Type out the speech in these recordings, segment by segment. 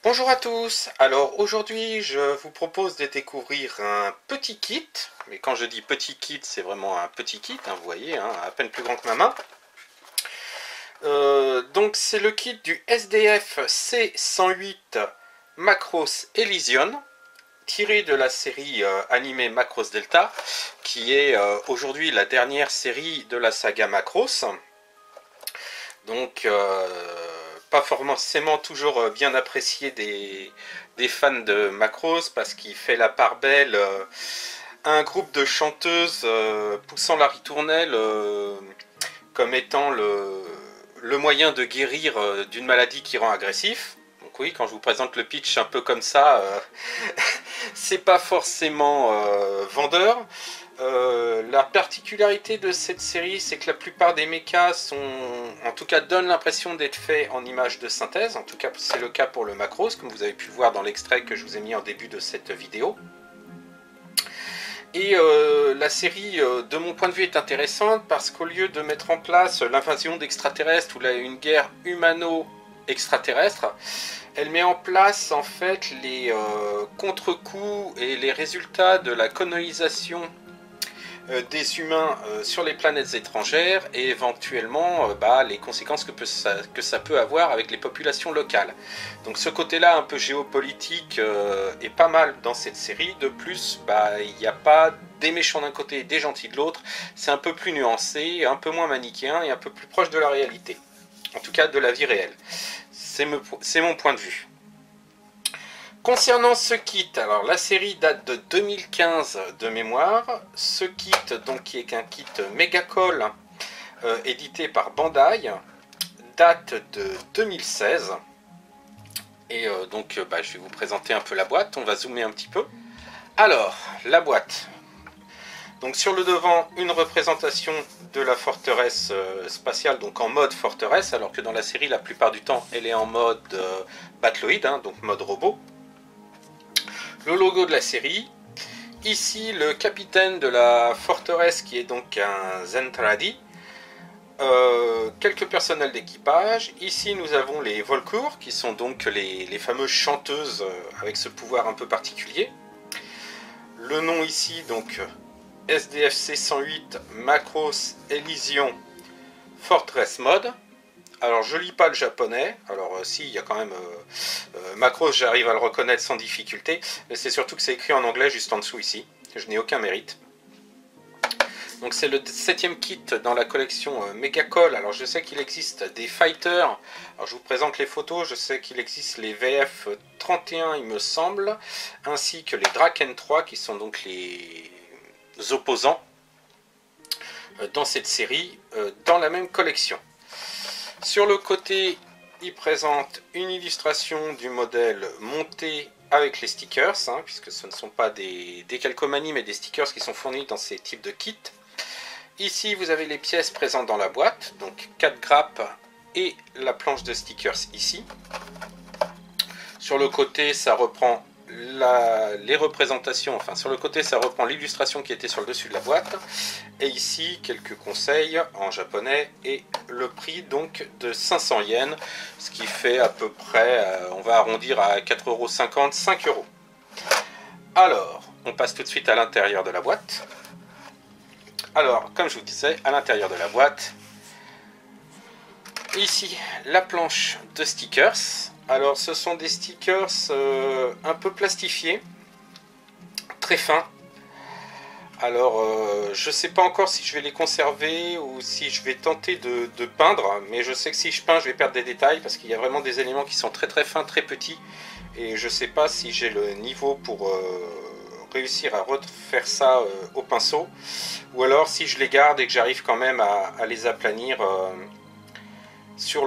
Bonjour à tous, alors aujourd'hui je vous propose de découvrir un petit kit, mais quand je dis petit kit c'est vraiment un petit kit, vous voyez, à peine plus grand que ma main. Donc c'est le kit du SDF C108 Macross Elysion, tiré de la série animée Macross Delta, qui est aujourd'hui la dernière série de la saga Macross. Donc pas forcément toujours bien apprécié des fans de Macross parce qu'il fait la part belle à un groupe de chanteuses poussant la ritournelle comme étant le moyen de guérir d'une maladie qui rend agressif. Donc oui, quand je vous présente le pitch un peu comme ça, c'est pas forcément vendeur. La particularité de cette série, c'est que la plupart des mechas en tout cas, donnent l'impression d'être faits en images de synthèse. En tout cas, c'est le cas pour le Macross, comme vous avez pu voir dans l'extrait que je vous ai mis en début de cette vidéo. Et la série, de mon point de vue, est intéressante parce qu'au lieu de mettre en place l'invasion d'extraterrestres ou une guerre humano-extraterrestre, elle met en place en fait les contre-coups et les résultats de la colonisation des humains sur les planètes étrangères et éventuellement les conséquences que ça peut avoir avec les populations locales. Donc ce côté-là un peu géopolitique est pas mal dans cette série. De plus, il n'y a pas des méchants d'un côté et des gentils de l'autre. C'est un peu plus nuancé, un peu moins manichéen et un peu plus proche de la réalité. En tout cas de la vie réelle. C'est mon point de vue. Concernant ce kit, alors la série date de 2015 de mémoire. Ce kit, donc qui est un kit Megacall édité par Bandai, date de 2016. Et je vais vous présenter un peu la boîte. On va zoomer un petit peu. Alors, la boîte. Donc sur le devant, une représentation de la forteresse spatiale, donc en mode forteresse, alors que dans la série, la plupart du temps, elle est en mode Battloid, donc mode robot. Le logo de la série. Ici, le capitaine de la forteresse qui est donc un Zentradi. Quelques personnels d'équipage. Ici, nous avons les Volcours qui sont donc les fameuses chanteuses avec ce pouvoir un peu particulier. Le nom ici, donc SDFC 108 Macross Elysion Fortress Mode. Alors je lis pas le japonais, alors si, il y a quand même Macross, j'arrive à le reconnaître sans difficulté, mais c'est surtout que c'est écrit en anglais juste en dessous ici, je n'ai aucun mérite. Donc c'est le 7ème kit dans la collection Megacall. Alors je sais qu'il existe des fighters, alors je vous présente les photos, je sais qu'il existe les VF-31 il me semble, ainsi que les Draken 3 qui sont donc les opposants dans cette série, dans la même collection. Sur le côté, il présente une illustration du modèle monté avec les stickers, puisque ce ne sont pas des calcomanies, mais des stickers qui sont fournis dans ces types de kits. Ici, vous avez les pièces présentes dans la boîte, donc 4 grappes et la planche de stickers ici. Sur le côté, ça reprend les représentations, enfin sur le côté ça reprend l'illustration qui était sur le dessus de la boîte, et ici quelques conseils en japonais et le prix donc de 500 yens, ce qui fait à peu près, on va arrondir à 4,50 €, 5 €. Alors, on passe tout de suite à l'intérieur de la boîte. Alors, comme je vous disais, à l'intérieur de la boîte, ici la planche de stickers. Alors ce sont des stickers un peu plastifiés, très fins. Alors je ne sais pas encore si je vais les conserver ou si je vais tenter de peindre, mais je sais que si je peins je vais perdre des détails parce qu'il y a vraiment des éléments qui sont très très fins, très petits, et je ne sais pas si j'ai le niveau pour réussir à refaire ça au pinceau, ou alors si je les garde et que j'arrive quand même à les aplanir sur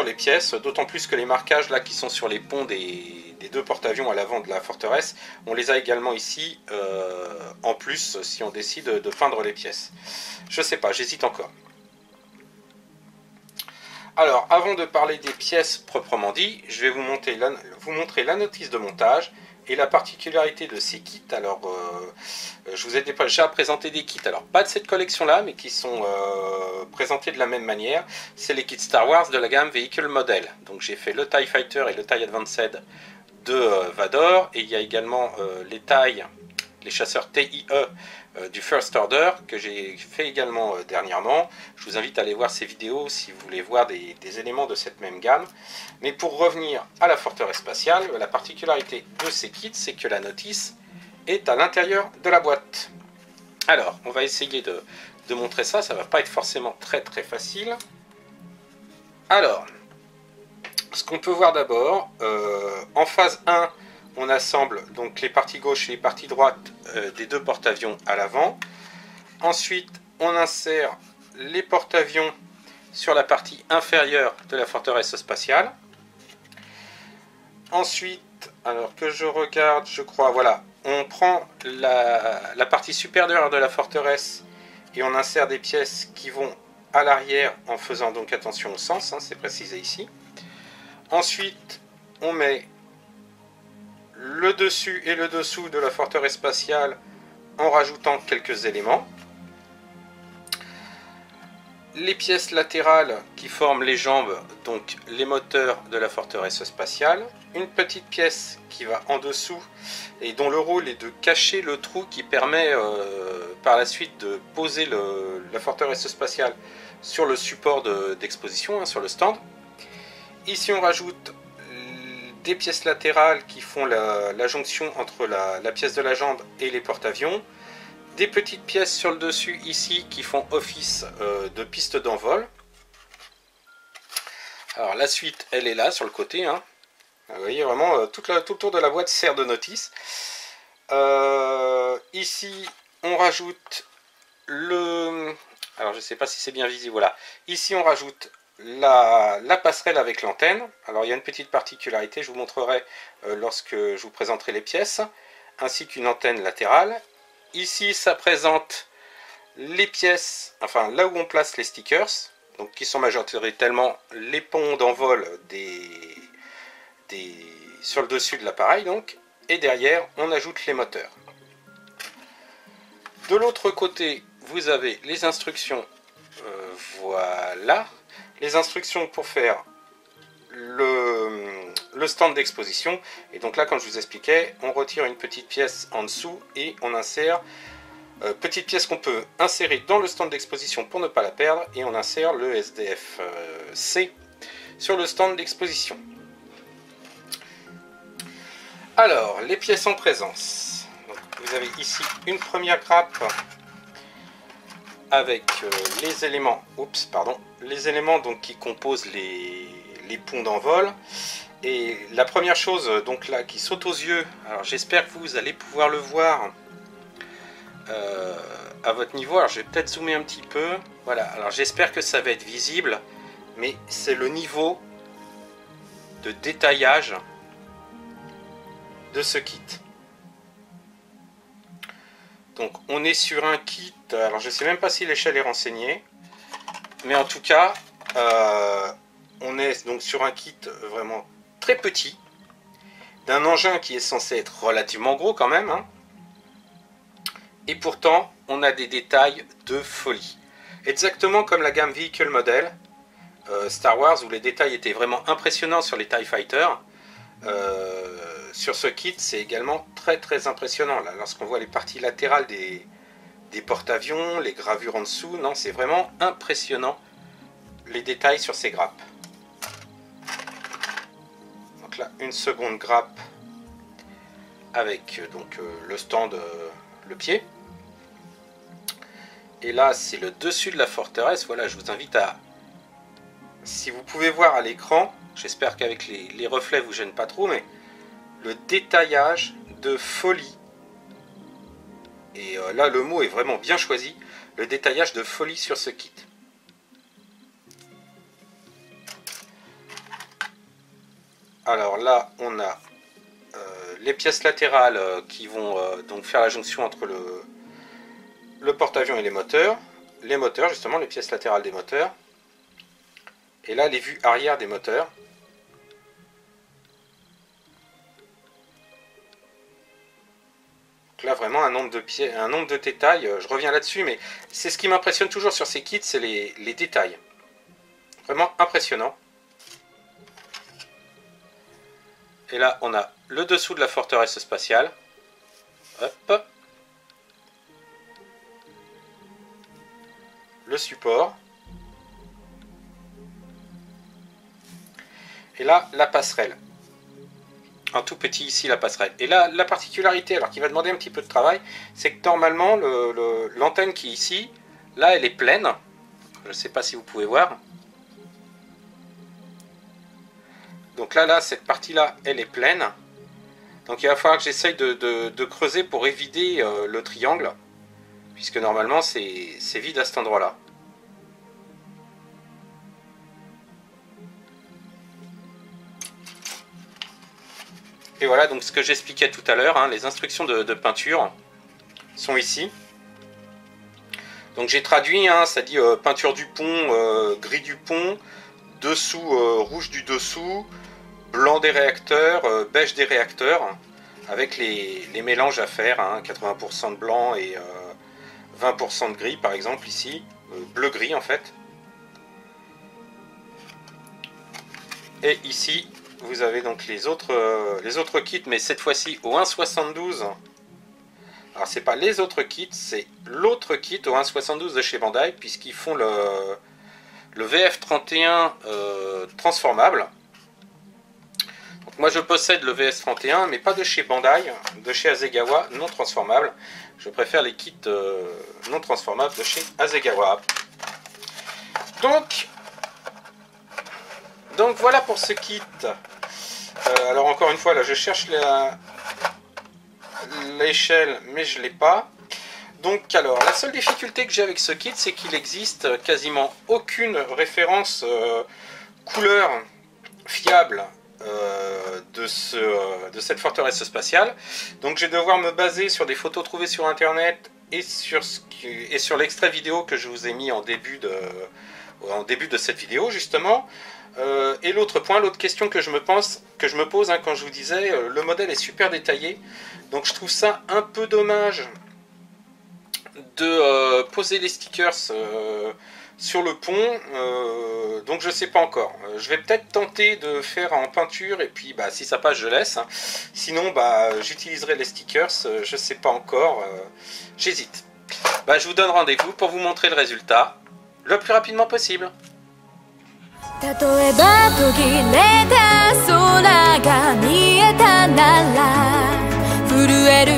les pièces, d'autant plus que les marquages là qui sont sur les ponts des 2 porte-avions à l'avant de la forteresse, on les a également ici, en plus si on décide de peindre les pièces. Je sais pas, j'hésite encore. Alors, avant de parler des pièces proprement dit, je vais vous montrer la notice de montage, Et la particularité de ces kits, alors je vous ai déjà présenté des kits, alors pas de cette collection là, mais qui sont présentés de la même manière, c'est les kits Star Wars de la gamme Vehicle Model. Donc j'ai fait le TIE Fighter et le TIE Advanced de Vador, et il y a également les chasseurs TIE du First Order que j'ai fait également dernièrement. Je vous invite à aller voir ces vidéos si vous voulez voir des éléments de cette même gamme. Mais pour revenir à la forteresse spatiale, la particularité de ces kits, c'est que la notice est à l'intérieur de la boîte. Alors, on va essayer de montrer ça, ça va pas être forcément très facile. Alors, ce qu'on peut voir d'abord, en phase 1, on assemble donc les parties gauche et les parties droites des deux porte-avions à l'avant. Ensuite, on insère les porte-avions sur la partie inférieure de la forteresse spatiale. Ensuite, alors que je regarde, je crois, voilà, on prend la partie supérieure de la forteresse et on insère des pièces qui vont à l'arrière en faisant donc attention au sens, hein, c'est précisé ici. Ensuite, on met le dessus et le dessous de la forteresse spatiale en rajoutant quelques éléments. Les pièces latérales qui forment les jambes, donc les moteurs de la forteresse spatiale. Une petite pièce qui va en dessous et dont le rôle est de cacher le trou qui permet par la suite de poser la forteresse spatiale sur le support d'exposition, hein, sur le stand. Ici on rajoute des pièces latérales qui font la jonction entre la pièce de la jambe et les porte-avions. Des petites pièces sur le dessus ici qui font office de piste d'envol. Alors la suite elle est là sur le côté, hein. Vous voyez vraiment tout le tour de la boîte sert de notice. Ici on rajoute alors je ne sais pas si c'est bien visible, voilà. Ici on rajoute la passerelle avec l'antenne. Alors il y a une petite particularité, je vous montrerai lorsque je vous présenterai les pièces, ainsi qu'une antenne latérale. Ici ça présente les pièces, enfin là où on place les stickers, donc qui sont majoritairement les ponts d'envol sur le dessus de l'appareil, donc, et derrière on ajoute les moteurs. De l'autre côté vous avez les instructions, voilà, les instructions pour faire le stand d'exposition. Et donc là, comme je vous expliquais, on retire une petite pièce en dessous et on insère petite pièce qu'on peut insérer dans le stand d'exposition pour ne pas la perdre, et on insère le SDF-C sur le stand d'exposition. Alors, les pièces en présence. Donc, vous avez ici une première grappe avec les éléments, les éléments donc qui composent les ponts d'envol. Et la première chose donc là qui saute aux yeux, alors j'espère que vous allez pouvoir le voir à votre niveau. Alors je vais peut-être zoomer un petit peu. Voilà, alors j'espère que ça va être visible, mais c'est le niveau de détaillage de ce kit. Donc on est sur un kit, alors je ne sais même pas si l'échelle est renseignée, mais en tout cas on est donc sur un kit vraiment très petit, d'un engin qui est censé être relativement gros quand même, hein. Et pourtant on a des détails de folie, exactement comme la gamme Vehicle Model Star Wars, où les détails étaient vraiment impressionnants sur les TIE Fighter. Sur ce kit c'est également très impressionnant là, lorsqu'on voit les parties latérales des porte-avions, les gravures en dessous. Non, c'est vraiment impressionnant les détails sur ces grappes. Donc là une seconde grappe avec donc le stand, le pied, et là c'est le dessus de la forteresse. Voilà, je vous invite à, si vous pouvez voir à l'écran, j'espère qu'avec les reflets vous gênent pas trop, mais le détaillage de folie, et là le mot est vraiment bien choisi, le détaillage de folie sur ce kit. Alors là on a les pièces latérales qui vont donc faire la jonction entre le porte-avions et les moteurs justement, les pièces latérales des moteurs, et là les vues arrière des moteurs. Donc là vraiment un nombre de détails, je reviens là-dessus, mais c'est ce qui m'impressionne toujours sur ces kits, c'est les détails. Vraiment impressionnant. Et là on a le dessous de la forteresse spatiale. Hop. Le support. Et là la passerelle. En tout petit ici la passerelle. Et là la particularité, alors qui va demander un petit peu de travail, c'est que normalement l'antenne qui est ici, là elle est pleine. Je ne sais pas si vous pouvez voir. Donc là cette partie là elle est pleine. Donc il va falloir que j'essaye de creuser pour évider le triangle. Puisque normalement c'est vide à cet endroit là. Et voilà donc ce que j'expliquais tout à l'heure, hein, les instructions de peinture sont ici. Donc j'ai traduit, hein, ça dit peinture du pont, gris du pont, dessous rouge du dessous, blanc des réacteurs, beige des réacteurs, avec les mélanges à faire, hein, 80% de blanc et 20% de gris par exemple ici, bleu-gris en fait. Et ici vous avez donc les autres kits, mais cette fois-ci au 1.72. Alors c'est pas les autres kits, c'est l'autre kit au 1.72 de chez Bandai, puisqu'ils font le VF31 transformable. Donc moi je possède le VS31, mais pas de chez Bandai, de chez Hasegawa, non transformable. Je préfère les kits non transformables de chez Hasegawa. Donc voilà pour ce kit. Alors encore une fois, là je cherche l'échelle, mais je ne l'ai pas. Donc alors, la seule difficulté que j'ai avec ce kit, c'est qu'il existe quasiment aucune référence couleur fiable de cette forteresse spatiale. Donc je vais devoir me baser sur des photos trouvées sur internet et sur l'extrait vidéo que je vous ai mis en début de cette vidéo justement. Et l'autre question que je me pose, hein, quand je vous disais le modèle est super détaillé, donc je trouve ça un peu dommage de poser les stickers sur le pont, donc je sais pas encore. Je vais peut-être tenter de faire en peinture et puis bah, si ça passe je laisse, hein. Sinon bah, j'utiliserai les stickers, je sais pas encore, j'hésite. Bah, je vous donne rendez-vous pour vous montrer le résultat le plus rapidement possible. 例えば途切れた空が見えたなら震える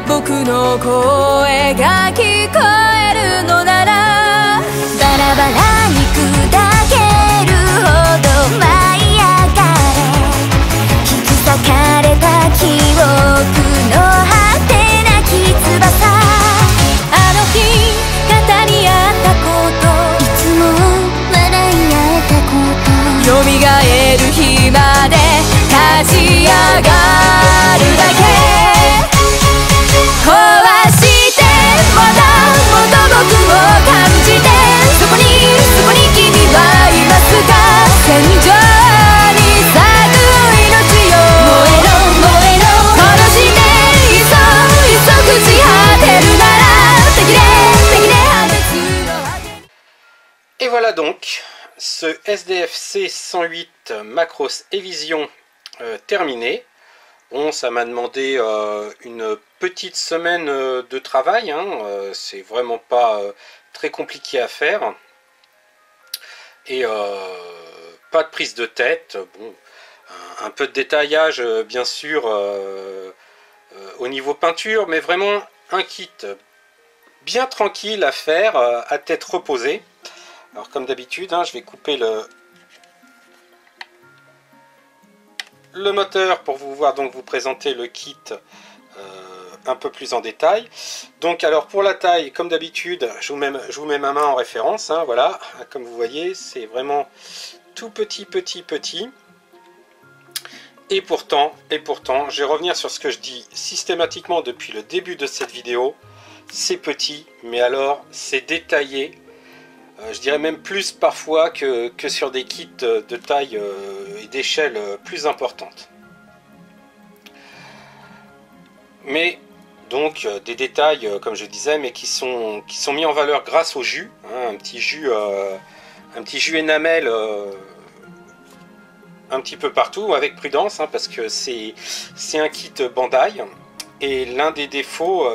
僕の声が聞こえるのならバラバラに砕けるほど舞い上がれ引き裂かれた記憶の果てなき翼あの日語り合ったこといつも笑い合えたこと蘇る日まで立ち上がるだけ壊してまだもっと僕を感じてそこに君はいますか戦場に咲く命よ燃えろ燃えろ殺していっそ朽ち果てるなら手切れ破滅の果て Et voilà donc ce SDFC 108 Macross Evision terminé. Bon, ça m'a demandé une petite semaine de travail, hein, c'est vraiment pas très compliqué à faire. Et pas de prise de tête, bon, un peu de détaillage bien sûr au niveau peinture, mais vraiment un kit bien tranquille à faire, à tête reposée. Alors comme d'habitude, hein, je vais couper le moteur pour vous présenter le kit un peu plus en détail. Donc alors pour la taille, comme d'habitude, je vous mets ma main en référence, hein, voilà, comme vous voyez, c'est vraiment tout petit. Et pourtant, je vais revenir sur ce que je dis systématiquement depuis le début de cette vidéo, c'est petit, mais alors c'est détaillé. Je dirais même plus parfois que sur des kits de taille et d'échelle plus importante. Mais Donc des détails, comme je disais, mais qui sont mis en valeur grâce au jus, hein, un petit jus énamel un petit peu partout, avec prudence, hein, parce que c'est un kit Bandai, et l'un des défauts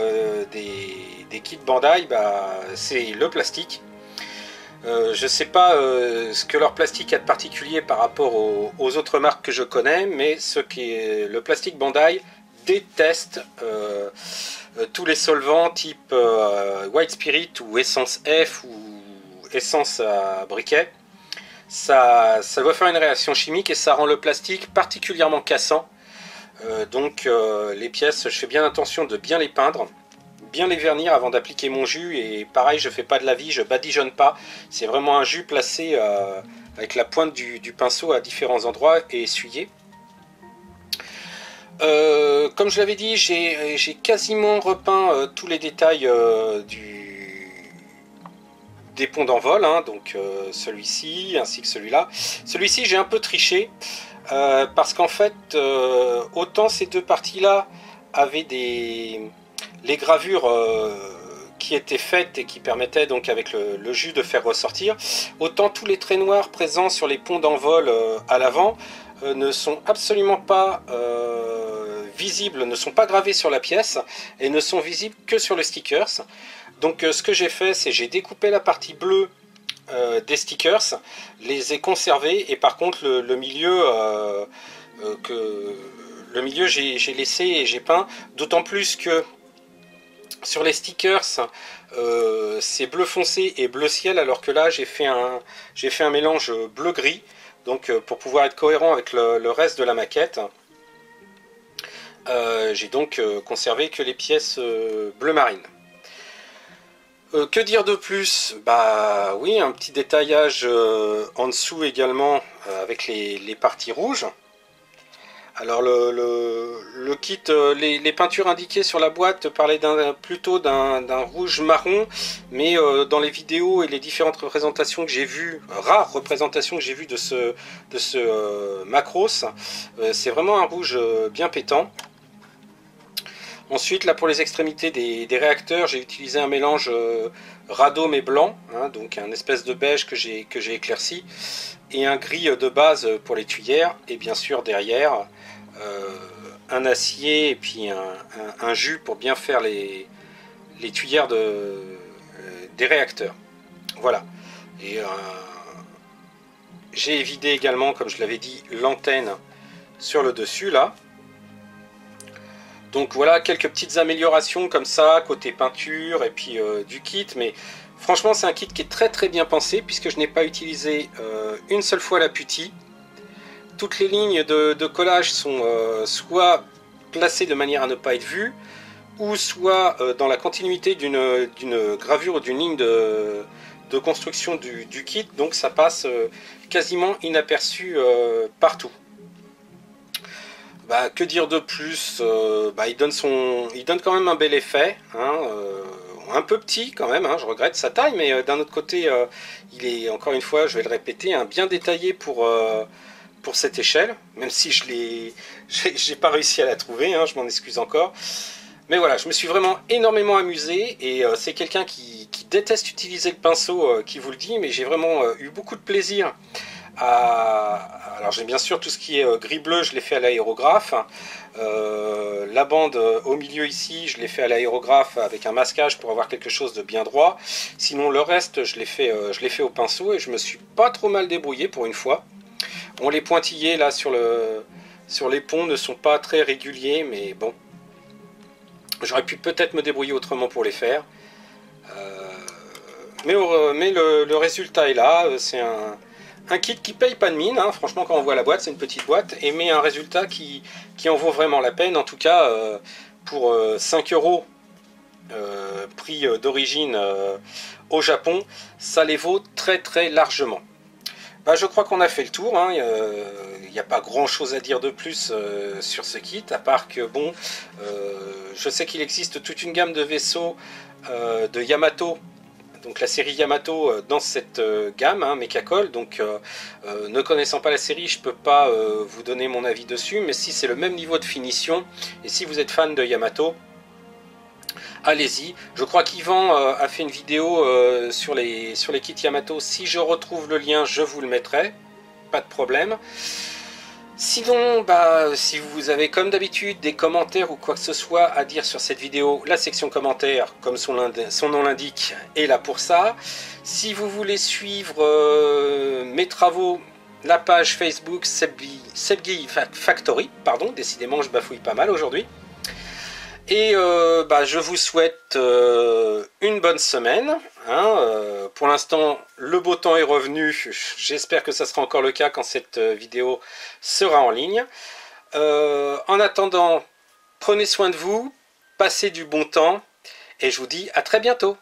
des kits Bandai, bah, c'est le plastique. Je sais pas ce que leur plastique a de particulier par rapport aux autres marques que je connais, mais le plastique Bandai déteste tous les solvants type White Spirit ou Essence F ou Essence à briquet. Ça doit faire une réaction chimique et ça rend le plastique particulièrement cassant. Donc les pièces, je fais bien attention de bien les peindre, bien les vernir avant d'appliquer mon jus, et pareil, je fais pas de lavis, je badigeonne pas, c'est vraiment un jus placé avec la pointe du pinceau à différents endroits et essuyé. Comme je l'avais dit, j'ai quasiment repeint tous les détails des ponts d'envol, hein, donc celui-ci ainsi que celui-là. Celui-ci, j'ai un peu triché parce qu'en fait, autant ces deux parties-là avaient les gravures qui étaient faites et qui permettaient donc avec le jus de faire ressortir, autant tous les traits noirs présents sur les ponts d'envol à l'avant ne sont absolument pas visibles, ne sont pas gravés sur la pièce et ne sont visibles que sur le stickers. Donc ce que j'ai fait, c'est j'ai découpé la partie bleue des stickers, les ai conservés, et par contre le milieu j'ai laissé et j'ai peint, d'autant plus que sur les stickers c'est bleu foncé et bleu ciel, alors que là j'ai fait un mélange bleu-gris, donc pour pouvoir être cohérent avec le reste de la maquette. J'ai donc conservé que les pièces bleu marine. Que dire de plus? Bah oui, un petit détaillage en dessous également avec les parties rouges. Alors le kit, les peintures indiquées sur la boîte parlaient plutôt d'un rouge marron, mais dans les vidéos et les différentes représentations que j'ai vues, rares représentations que j'ai vues de ce Macros, c'est vraiment un rouge bien pétant. Ensuite, là pour les extrémités des réacteurs, j'ai utilisé un mélange radome et blanc, hein, donc un espèce de beige que j'ai éclairci, et un gris de base pour les tuyères, et bien sûr derrière un acier et puis un jus pour bien faire les tuyères des réacteurs. Voilà. Et j'ai évidé également, comme je l'avais dit, l'antenne sur le dessus là. Donc voilà, quelques petites améliorations comme ça, côté peinture et puis du kit, mais franchement c'est un kit qui est très très bien pensé, puisque je n'ai pas utilisé une seule fois la putty. Toutes les lignes de collage sont soit placées de manière à ne pas être vues, ou soit dans la continuité d'une gravure ou d'une ligne de construction du kit, donc ça passe quasiment inaperçu partout. Bah, que dire de plus? Il donne quand même un bel effet, hein, un peu petit quand même, hein, je regrette sa taille, mais d'un autre côté, il est, encore une fois, je vais le répéter, hein, bien détaillé pour cette échelle, même si j'ai pas réussi à la trouver, hein, je m'en excuse encore. Mais voilà, je me suis vraiment énormément amusé, et c'est quelqu'un qui déteste utiliser le pinceau qui vous le dit, mais j'ai vraiment eu beaucoup de plaisir. Alors j'ai bien sûr tout ce qui est gris-bleu, je l'ai fait à l'aérographe. La bande au milieu ici, je l'ai fait à l'aérographe avec un masquage pour avoir quelque chose de bien droit. Sinon le reste, je l'ai fait au pinceau, et je me suis pas trop mal débrouillé pour une fois. Bon, les pointillés là sur les ponts ne sont pas très réguliers, mais bon, j'aurais pu peut-être me débrouiller autrement pour les faire. Mais le résultat est là, c'est un kit qui paye pas de mine, hein. Franchement quand on voit la boîte, c'est une petite boîte, et mais un résultat qui en vaut vraiment la peine, en tout cas pour 5 €, prix d'origine au Japon, ça les vaut très très largement. Bah, je crois qu'on a fait le tour, hein. Il n'y a pas grand chose à dire de plus sur ce kit, à part que bon, je sais qu'il existe toute une gamme de vaisseaux de Yamato, donc la série Yamato dans cette gamme, hein, Mechacol. Donc ne connaissant pas la série, je peux pas vous donner mon avis dessus, mais si c'est le même niveau de finition, et si vous êtes fan de Yamato, allez-y. Je crois qu'Yvan a fait une vidéo sur les kits Yamato. Si je retrouve le lien, je vous le mettrai. Pas de problème. Sinon, si vous avez comme d'habitude des commentaires ou quoi que ce soit à dire sur cette vidéo, la section commentaires, comme son nom l'indique, est là pour ça. Si vous voulez suivre mes travaux, la page Facebook Sebgi Factory, pardon, décidément je bafouille pas mal aujourd'hui. Et je vous souhaite une bonne semaine. Pour l'instant, le beau temps est revenu. J'espère que ça sera encore le cas quand cette vidéo sera en ligne. En attendant, prenez soin de vous, passez du bon temps et je vous dis à très bientôt.